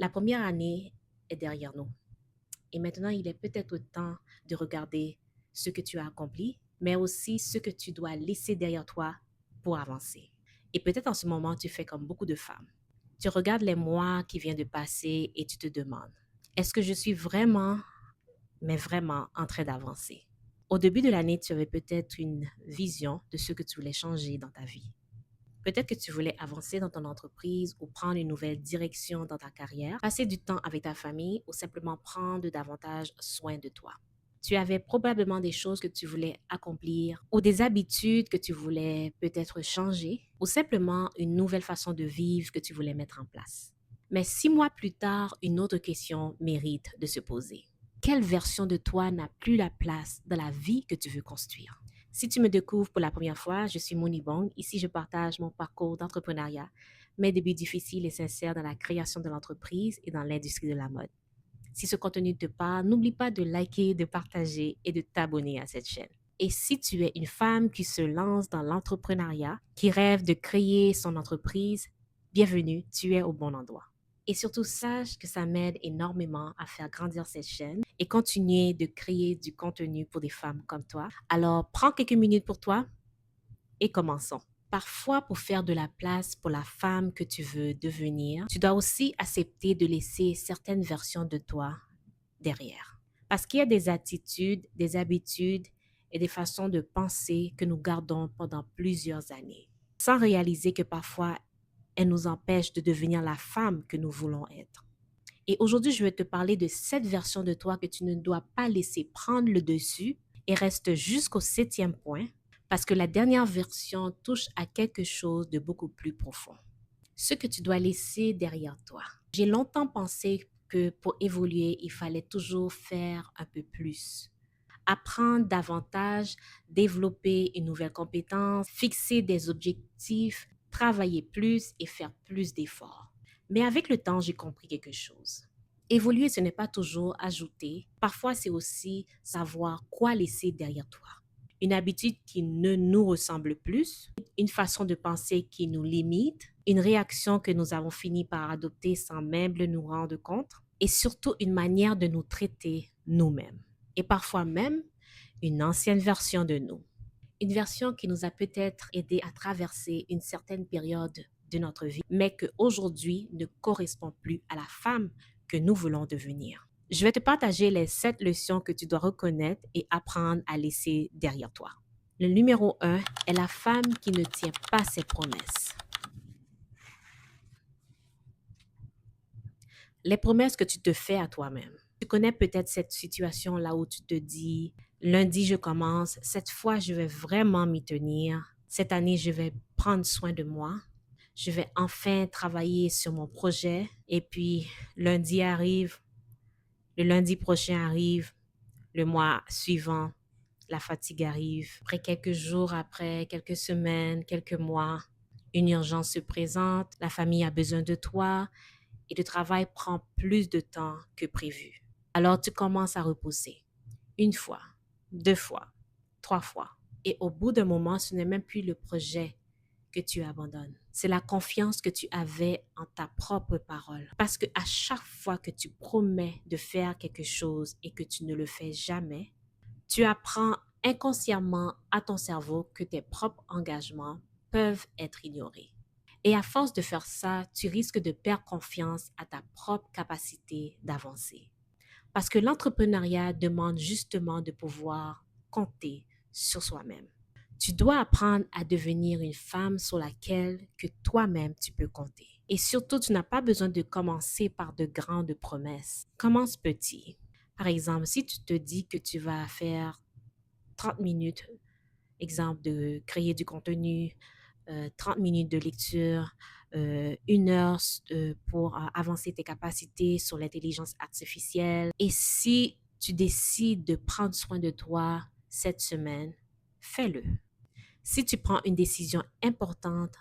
La première année est derrière nous et maintenant il est peut-être temps de regarder ce que tu as accompli, mais aussi ce que tu dois laisser derrière toi pour avancer. Et peut-être en ce moment, tu fais comme beaucoup de femmes. Tu regardes les mois qui viennent de passer et tu te demandes, est-ce que je suis vraiment, mais vraiment en train d'avancer? Au début de l'année, tu avais peut-être une vision de ce que tu voulais changer dans ta vie. Peut-être que tu voulais avancer dans ton entreprise ou prendre une nouvelle direction dans ta carrière, passer du temps avec ta famille ou simplement prendre davantage soin de toi. Tu avais probablement des choses que tu voulais accomplir ou des habitudes que tu voulais peut-être changer ou simplement une nouvelle façon de vivre que tu voulais mettre en place. Mais 6 mois plus tard, une autre question mérite de se poser. Quelle version de toi n'a plus la place dans la vie que tu veux construire? Si tu me découvres pour la première fois, je suis Moni Bong. Ici, je partage mon parcours d'entrepreneuriat, mes débuts difficiles et sincères dans la création de l'entreprise et dans l'industrie de la mode. Si ce contenu te parle, n'oublie pas de liker, de partager et de t'abonner à cette chaîne. Et si tu es une femme qui se lance dans l'entrepreneuriat, qui rêve de créer son entreprise, bienvenue, tu es au bon endroit. Et surtout, sache que ça m'aide énormément à faire grandir cette chaîne et continuer de créer du contenu pour des femmes comme toi. Alors, prends quelques minutes pour toi et commençons. Parfois, pour faire de la place pour la femme que tu veux devenir, tu dois aussi accepter de laisser certaines versions de toi derrière. Parce qu'il y a des attitudes, des habitudes et des façons de penser que nous gardons pendant plusieurs années, sans réaliser que parfois elles nous empêchent de devenir la femme que nous voulons être. Et aujourd'hui, je vais te parler de cette version de toi que tu ne dois pas laisser prendre le dessus et reste jusqu'au 7e point parce que la dernière version touche à quelque chose de beaucoup plus profond. Ce que tu dois laisser derrière toi. J'ai longtemps pensé que pour évoluer, il fallait toujours faire un peu plus. Apprendre davantage, développer une nouvelle compétence, fixer des objectifs, travailler plus et faire plus d'efforts. Mais avec le temps, j'ai compris quelque chose. Évoluer, ce n'est pas toujours ajouter. Parfois, c'est aussi savoir quoi laisser derrière toi. Une habitude qui ne nous ressemble plus, une façon de penser qui nous limite, une réaction que nous avons fini par adopter sans même le nous rendre compte, et surtout une manière de nous traiter nous-mêmes. Et parfois même une ancienne version de nous. Une version qui nous a peut-être aidé à traverser une certaine période de notre vie, mais qu'aujourd'hui ne correspond plus à la femme que nous voulons devenir. Je vais te partager les 7 leçons que tu dois reconnaître et apprendre à laisser derrière toi. Le numéro 1 est la femme qui ne tient pas ses promesses. Les promesses que tu te fais à toi-même. Tu connais peut-être cette situation là où tu te dis, lundi je commence, cette fois je vais vraiment m'y tenir, cette année je vais prendre soin de moi, je vais enfin travailler sur mon projet et puis lundi arrive, le lundi prochain arrive, le mois suivant, la fatigue arrive. Après quelques jours, après quelques semaines, quelques mois, une urgence se présente, la famille a besoin de toi et le travail prend plus de temps que prévu. Alors tu commences à repousser. Une fois, 2 fois, 3 fois. Et au bout d'un moment, ce n'est même plus le projet que tu abandonnes. C'est la confiance que tu avais en ta propre parole. Parce que à chaque fois que tu promets de faire quelque chose et que tu ne le fais jamais, tu apprends inconsciemment à ton cerveau que tes propres engagements peuvent être ignorés. Et à force de faire ça, tu risques de perdre confiance à ta propre capacité d'avancer. Parce que l'entrepreneuriat demande justement de pouvoir compter sur soi-même. Tu dois apprendre à devenir une femme sur laquelle que toi-même tu peux compter. Et surtout, tu n'as pas besoin de commencer par de grandes promesses. Commence petit. Par exemple, si tu te dis que tu vas faire 30 minutes, exemple de créer du contenu, 30 minutes de lecture, 1 heure pour avancer tes capacités sur l'intelligence artificielle. Et si tu décides de prendre soin de toi cette semaine, fais-le. Si tu prends une décision importante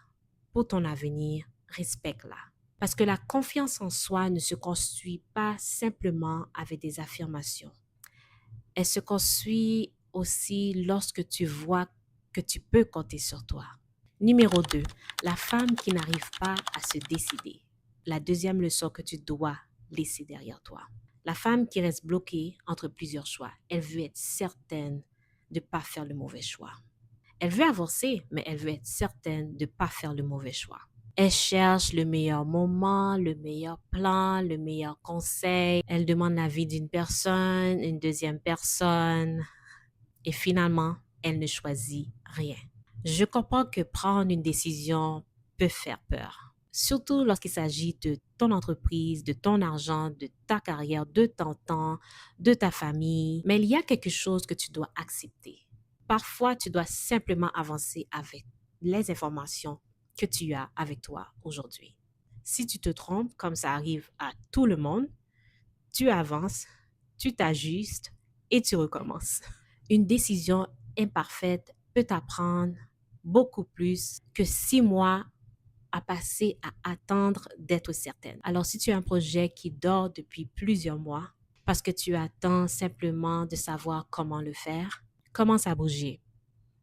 pour ton avenir, respecte-la. Parce que la confiance en soi ne se construit pas simplement avec des affirmations. Elle se construit aussi lorsque tu vois que tu peux compter sur toi. Numéro 2, la femme qui n'arrive pas à se décider. La deuxième leçon que tu dois laisser derrière toi. La femme qui reste bloquée entre plusieurs choix, elle veut être certaine de ne pas faire le mauvais choix. Elle veut avancer, mais elle veut être certaine de ne pas faire le mauvais choix. Elle cherche le meilleur moment, le meilleur plan, le meilleur conseil. Elle demande l'avis d'une personne, une deuxième personne. Et finalement, elle ne choisit rien. Je comprends que prendre une décision peut faire peur. Surtout lorsqu'il s'agit de ton entreprise, de ton argent, de ta carrière, de ton temps, de ta famille. Mais il y a quelque chose que tu dois accepter. Parfois, tu dois simplement avancer avec les informations que tu as avec toi aujourd'hui. Si tu te trompes, comme ça arrive à tout le monde, tu avances, tu t'ajustes et tu recommences. Une décision imparfaite peut t'apprendre beaucoup plus que 6 mois à passer à attendre d'être certaine. Alors, si tu as un projet qui dort depuis plusieurs mois parce que tu attends simplement de savoir comment le faire, commence à bouger.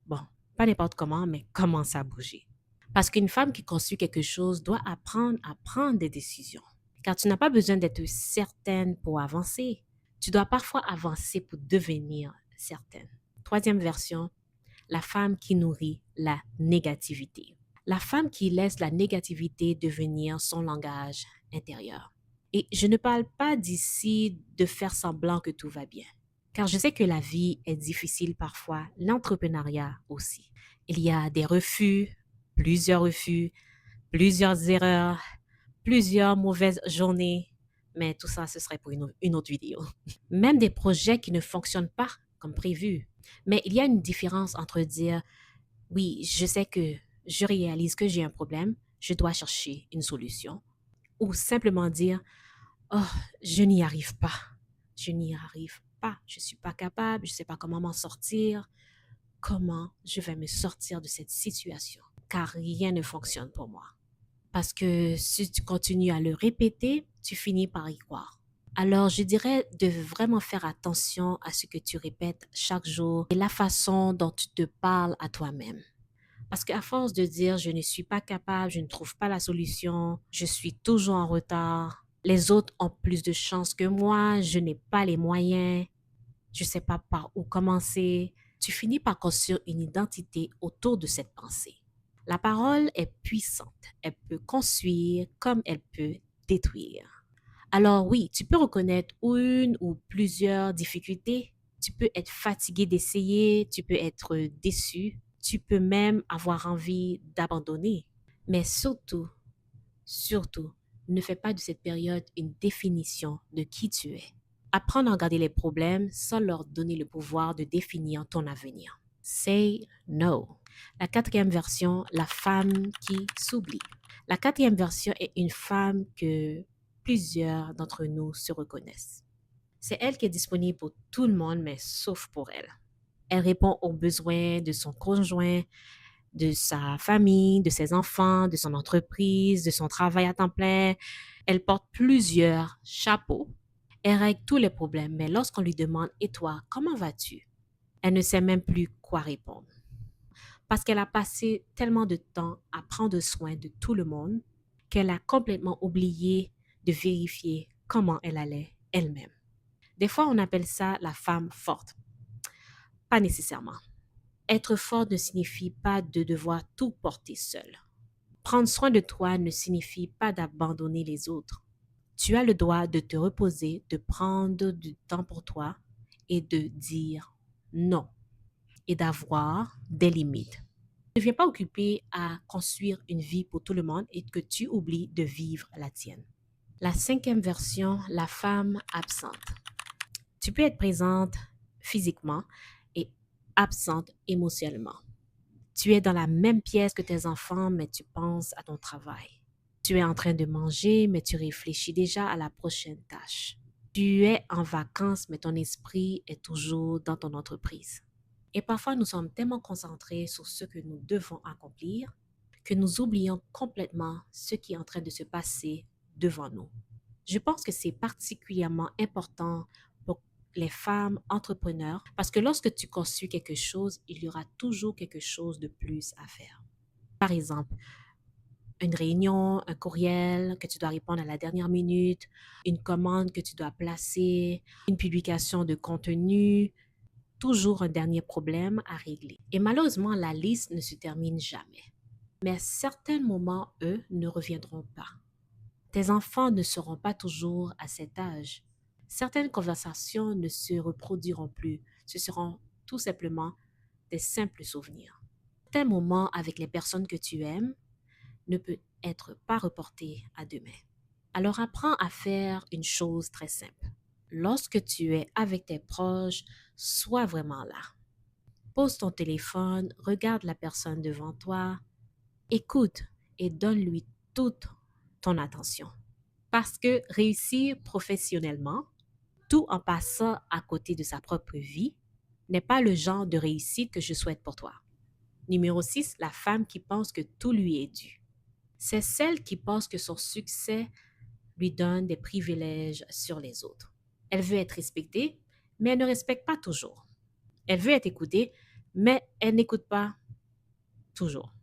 Bon, pas n'importe comment, mais commence à bouger. Parce qu'une femme qui construit quelque chose doit apprendre à prendre des décisions. Car tu n'as pas besoin d'être certaine pour avancer. Tu dois parfois avancer pour devenir certaine. Troisième version, la femme qui nourrit la négativité. La femme qui laisse la négativité devenir son langage intérieur. Et je ne parle pas d'ici de faire semblant que tout va bien. Car je sais que la vie est difficile parfois, l'entrepreneuriat aussi. Il y a des refus, plusieurs erreurs, plusieurs mauvaises journées. Mais tout ça, ce serait pour une autre vidéo. Même des projets qui ne fonctionnent pas comme prévu. Mais il y a une différence entre dire, oui, je sais que je réalise que j'ai un problème, je dois chercher une solution. Ou simplement dire, oh, je n'y arrive pas. Je n'y arrive pas. Je ne suis pas capable, je ne sais pas comment m'en sortir. Comment je vais me sortir de cette situation? Car rien ne fonctionne pour moi. Parce que si tu continues à le répéter, tu finis par y croire. Alors, je dirais de vraiment faire attention à ce que tu répètes chaque jour et la façon dont tu te parles à toi-même. Parce qu'à force de dire je ne suis pas capable, je ne trouve pas la solution, je suis toujours en retard, les autres ont plus de chances que moi, je n'ai pas les moyens, je ne sais pas par où commencer, tu finis par construire une identité autour de cette pensée. La parole est puissante, elle peut construire comme elle peut détruire. Alors oui, tu peux reconnaître une ou plusieurs difficultés, tu peux être fatigué d'essayer, tu peux être déçu, tu peux même avoir envie d'abandonner. Mais surtout, ne fais pas de cette période une définition de qui tu es. Apprends à regarder les problèmes sans leur donner le pouvoir de définir ton avenir. Say no. La quatrième version, la femme qui s'oublie. La quatrième version est une femme que plusieurs d'entre nous se reconnaissent. C'est elle qui est disponible pour tout le monde, mais sauf pour elle. Elle répond aux besoins de son conjoint, de sa famille, de ses enfants, de son entreprise, de son travail à temps plein. Elle porte plusieurs chapeaux. Elle règle tous les problèmes, mais lorsqu'on lui demande « Et toi, comment vas-tu ?» Elle ne sait même plus quoi répondre. Parce qu'elle a passé tellement de temps à prendre soin de tout le monde qu'elle a complètement oublié de vérifier comment elle allait elle-même. Des fois, on appelle ça la femme forte. Pas nécessairement. Être fort ne signifie pas de devoir tout porter seul. Prendre soin de toi ne signifie pas d'abandonner les autres. Tu as le droit de te reposer, de prendre du temps pour toi et de dire non et d'avoir des limites. Ne viens pas occuper à construire une vie pour tout le monde et que tu oublies de vivre la tienne. La cinquième version, la femme absente. Tu peux être présente physiquement et absente émotionnellement. Tu es dans la même pièce que tes enfants, mais tu penses à ton travail. Tu es en train de manger, mais tu réfléchis déjà à la prochaine tâche. Tu es en vacances, mais ton esprit est toujours dans ton entreprise. Et parfois, nous sommes tellement concentrés sur ce que nous devons accomplir que nous oublions complètement ce qui est en train de se passer devant nous. Je pense que c'est particulièrement important pour les femmes entrepreneurs parce que lorsque tu construis quelque chose, il y aura toujours quelque chose de plus à faire. Par exemple, Une réunion, un courriel que tu dois répondre à la dernière minute, une commande que tu dois placer, une publication de contenu, toujours un dernier problème à régler. Et malheureusement, la liste ne se termine jamais. Mais à certains moments, eux, ne reviendront pas. Tes enfants ne seront pas toujours à cet âge. Certaines conversations ne se reproduiront plus. Ce seront tout simplement des simples souvenirs. Tes moments avec les personnes que tu aimes ne peut être pas reportés à demain. Alors apprends à faire une chose très simple. Lorsque tu es avec tes proches, sois vraiment là. Pose ton téléphone, regarde la personne devant toi, écoute et donne-lui toute ton attention. Parce que réussir professionnellement, tout en passant à côté de sa propre vie, n'est pas le genre de réussite que je souhaite pour toi. Numéro 6, la femme qui pense que tout lui est dû. C'est celle qui pense que son succès lui donne des privilèges sur les autres. Elle veut être respectée, mais elle ne respecte pas toujours. Elle veut être écoutée, mais elle n'écoute pas toujours.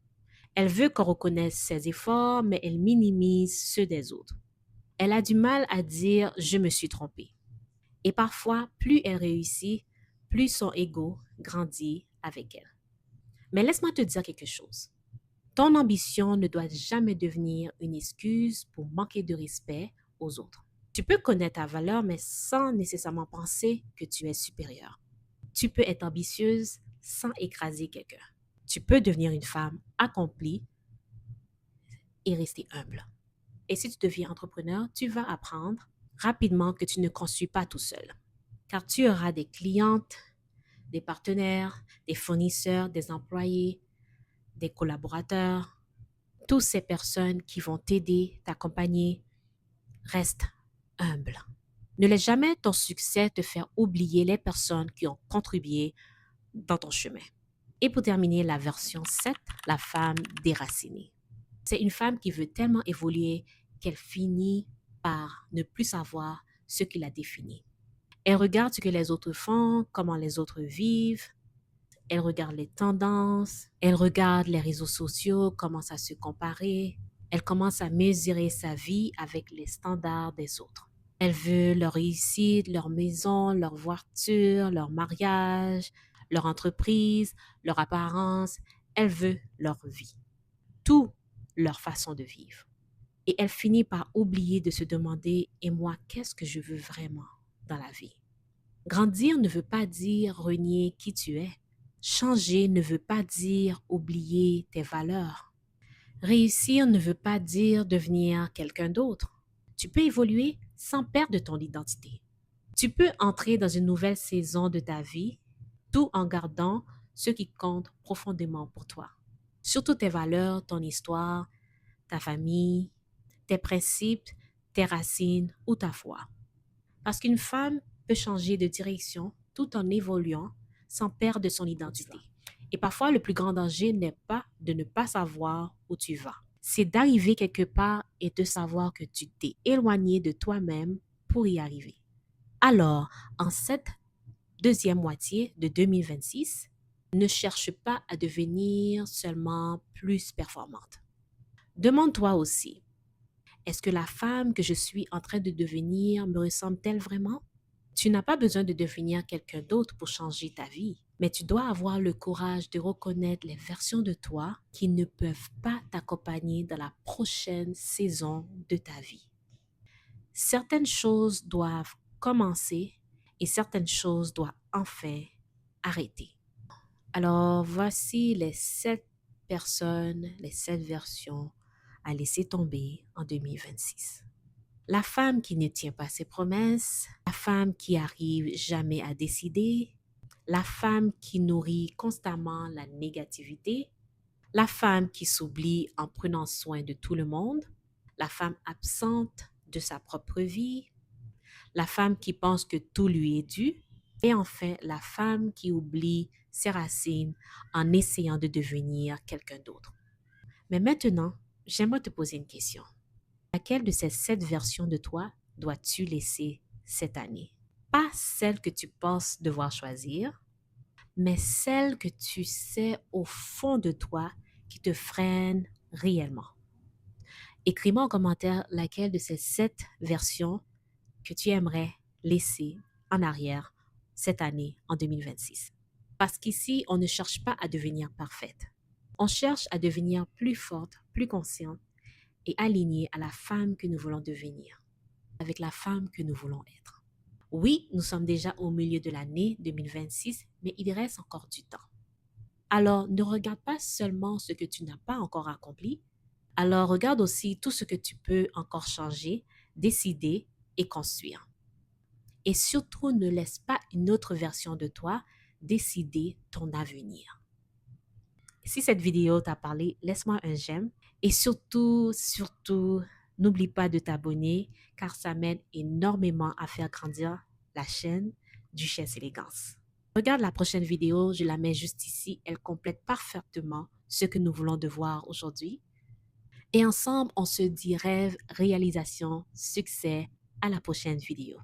Elle veut qu'on reconnaisse ses efforts, mais elle minimise ceux des autres. Elle a du mal à dire je me suis trompée. Et parfois, plus elle réussit, plus son ego grandit avec elle. Mais laisse-moi te dire quelque chose. Ton ambition ne doit jamais devenir une excuse pour manquer de respect aux autres. Tu peux connaître ta valeur, mais sans nécessairement penser que tu es supérieur. Tu peux être ambitieuse sans écraser quelqu'un. Tu peux devenir une femme accomplie et rester humble. Et si tu deviens entrepreneur, tu vas apprendre rapidement que tu ne construis pas tout seul. Car tu auras des clientes, des partenaires, des fournisseurs, des employés, des collaborateurs, toutes ces personnes qui vont t'aider, t'accompagner. Reste humble. Ne laisse jamais ton succès te faire oublier les personnes qui ont contribué dans ton chemin. Et pour terminer, la version 7, la femme déracinée. C'est une femme qui veut tellement évoluer qu'elle finit par ne plus savoir ce qui la définit. Elle regarde ce que les autres font, comment les autres vivent. Elle regarde les tendances. Elle regarde les réseaux sociaux, commence à se comparer. Elle commence à mesurer sa vie avec les standards des autres. Elle veut leur réussite, leur maison, leur voiture, leur mariage, leur entreprise, leur apparence. Elle veut leur vie. Tout leur façon de vivre. Et elle finit par oublier de se demander, et moi, qu'est-ce que je veux vraiment dans la vie? Grandir ne veut pas dire renier qui tu es. Changer ne veut pas dire oublier tes valeurs. Réussir ne veut pas dire devenir quelqu'un d'autre. Tu peux évoluer sans perdre ton identité. Tu peux entrer dans une nouvelle saison de ta vie, tout en gardant ce qui compte profondément pour toi. Surtout tes valeurs, ton histoire, ta famille, tes principes, tes racines ou ta foi. Parce qu'une femme peut changer de direction tout en évoluant sans perdre son identité. Et parfois, le plus grand danger n'est pas de ne pas savoir où tu vas. C'est d'arriver quelque part et de savoir que tu t'es éloigné de toi-même pour y arriver. Alors, en cette deuxième moitié de 2026, ne cherche pas à devenir seulement plus performante. Demande-toi aussi, est-ce que la femme que je suis en train de devenir me ressemble-t-elle vraiment? Tu n'as pas besoin de devenir quelqu'un d'autre pour changer ta vie, mais tu dois avoir le courage de reconnaître les versions de toi qui ne peuvent pas t'accompagner dans la prochaine saison de ta vie. Certaines choses doivent commencer et certaines choses doivent enfin arrêter. Alors, voici les 7 personnes, les 7 versions à laisser tomber en 2026. La femme qui ne tient pas ses promesses, la femme qui arrive jamais à décider, la femme qui nourrit constamment la négativité, la femme qui s'oublie en prenant soin de tout le monde, la femme absente de sa propre vie, la femme qui pense que tout lui est dû, et enfin la femme qui oublie ses racines en essayant de devenir quelqu'un d'autre. Mais maintenant, j'aimerais te poser une question. Laquelle de ces 7 versions de toi dois-tu laisser cette année? Pas celle que tu penses devoir choisir, mais celle que tu sais au fond de toi qui te freine réellement. Écris-moi en commentaire laquelle de ces 7 versions que tu aimerais laisser en arrière cette année en 2026. Parce qu'ici, on ne cherche pas à devenir parfaite. On cherche à devenir plus forte, plus consciente et alignée à la femme que nous voulons devenir, avec la femme que nous voulons être. Oui, nous sommes déjà au milieu de l'année 2026, mais il reste encore du temps. Alors, ne regarde pas seulement ce que tu n'as pas encore accompli, alors regarde aussi tout ce que tu peux encore changer, décider et construire. Et surtout, ne laisse pas une autre version de toi décider ton avenir. Si cette vidéo t'a parlé, laisse-moi un j'aime. Et surtout, n'oublie pas de t'abonner car ça m'aide énormément à faire grandir la chaîne Duchesse Élégance. Regarde la prochaine vidéo, je la mets juste ici. Elle complète parfaitement ce que nous voulons de voir aujourd'hui. Et ensemble, on se dit rêve, réalisation, succès. À la prochaine vidéo.